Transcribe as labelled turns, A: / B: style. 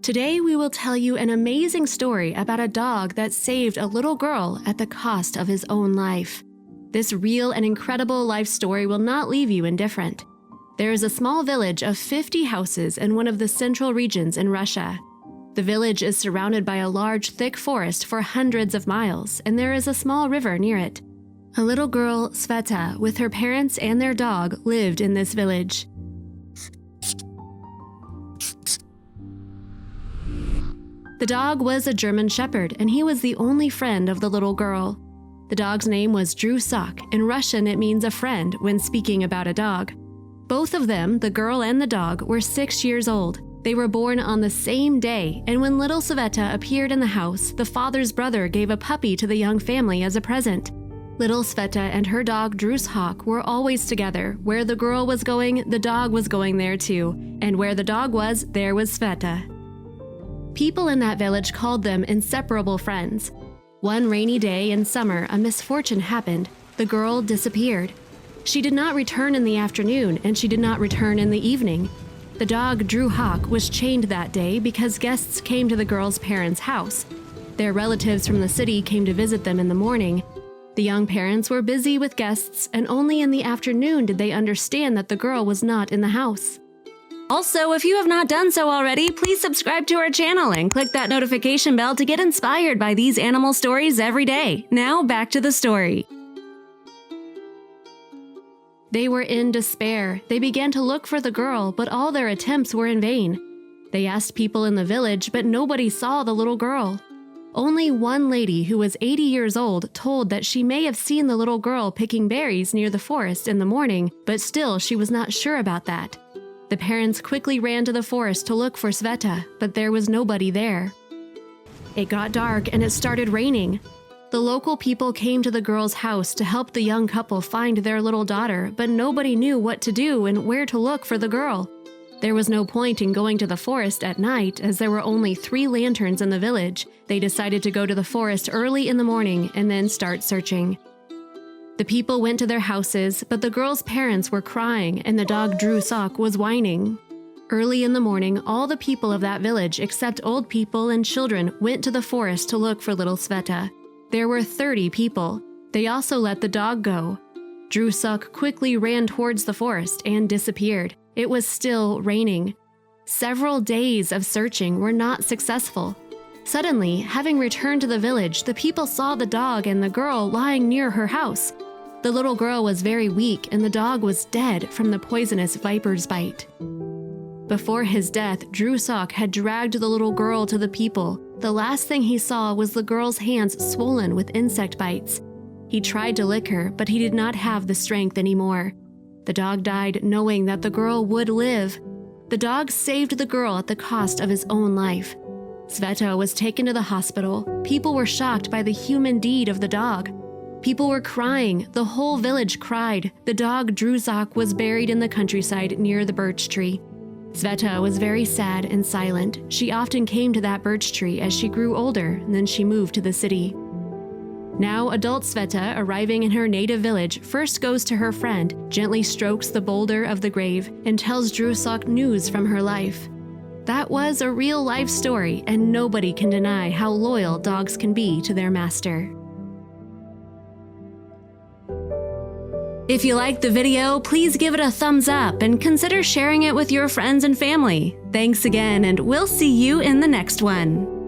A: Today we will tell you an amazing story about a dog that saved a little girl at the cost of his own life. This real and incredible life story will not leave you indifferent. There is a small village of 50 houses in one of the central regions in Russia. The village is surrounded by a large, thick forest for hundreds of miles, and there is a small river near it. A little girl, Sveta, with her parents and their dog, lived in this village. The dog was a German Shepherd, and he was the only friend of the little girl. The dog's name was Drusok. In Russian, it means a friend when speaking about a dog. Both of them, the girl and the dog, were 6 years old. They were born on the same day, and when little Sveta appeared in the house, the father's brother gave a puppy to the young family as a present. Little Sveta and her dog Drusok were always together. Where the girl was going, the dog was going there too, and where the dog was, there was Sveta. People in that village called them inseparable friends. One rainy day in summer, a misfortune happened. The girl disappeared. She did not return in the afternoon, and she did not return in the evening. The dog Drusok was chained that day because guests came to the girl's parents' house. Their relatives from the city came to visit them in the morning. The young parents were busy with guests, and only in the afternoon did they understand that the girl was not in the house. Also, if you have not done so already, please subscribe to our channel and click that notification bell to get inspired by these animal stories every day. Now, back to the story. They were in despair. They began to look for the girl, but all their attempts were in vain. They asked people in the village, but nobody saw the little girl. Only one lady who was 80 years old told that she may have seen the little girl picking berries near the forest in the morning, but still she was not sure about that. The parents quickly ran to the forest to look for Sveta, but there was nobody there. It got dark and it started raining. The local people came to the girl's house to help the young couple find their little daughter, but nobody knew what to do and where to look for the girl. There was no point in going to the forest at night, as there were only 3 lanterns in the village. They decided to go to the forest early in the morning and then start searching. The people went to their houses, but the girl's parents were crying and the dog Drusok was whining. Early in the morning, all the people of that village, except old people and children, went to the forest to look for little Sveta. There were 30 people. They also let the dog go. Drusok quickly ran towards the forest and disappeared. It was still raining. Several days of searching were not successful. Suddenly, having returned to the village, the people saw the dog and the girl lying near her house. The little girl was very weak and the dog was dead from the poisonous viper's bite. Before his death, Drusok had dragged the little girl to the people. The last thing he saw was the girl's hands swollen with insect bites. He tried to lick her, but he did not have the strength anymore. The dog died knowing that the girl would live. The dog saved the girl at the cost of his own life. Sveta was taken to the hospital. People were shocked by the human deed of the dog. People were crying. The whole village cried. The dog Drusok was buried in the countryside near the birch tree. Sveta was very sad and silent. She often came to that birch tree as she grew older, and then she moved to the city. Now, adult Sveta, arriving in her native village, first goes to her friend, gently strokes the boulder of the grave, and tells Drusok news from her life. That was a real-life story, and nobody can deny how loyal dogs can be to their master. If you liked the video, please give it a thumbs up and consider sharing it with your friends and family. Thanks again, and we'll see you in the next one.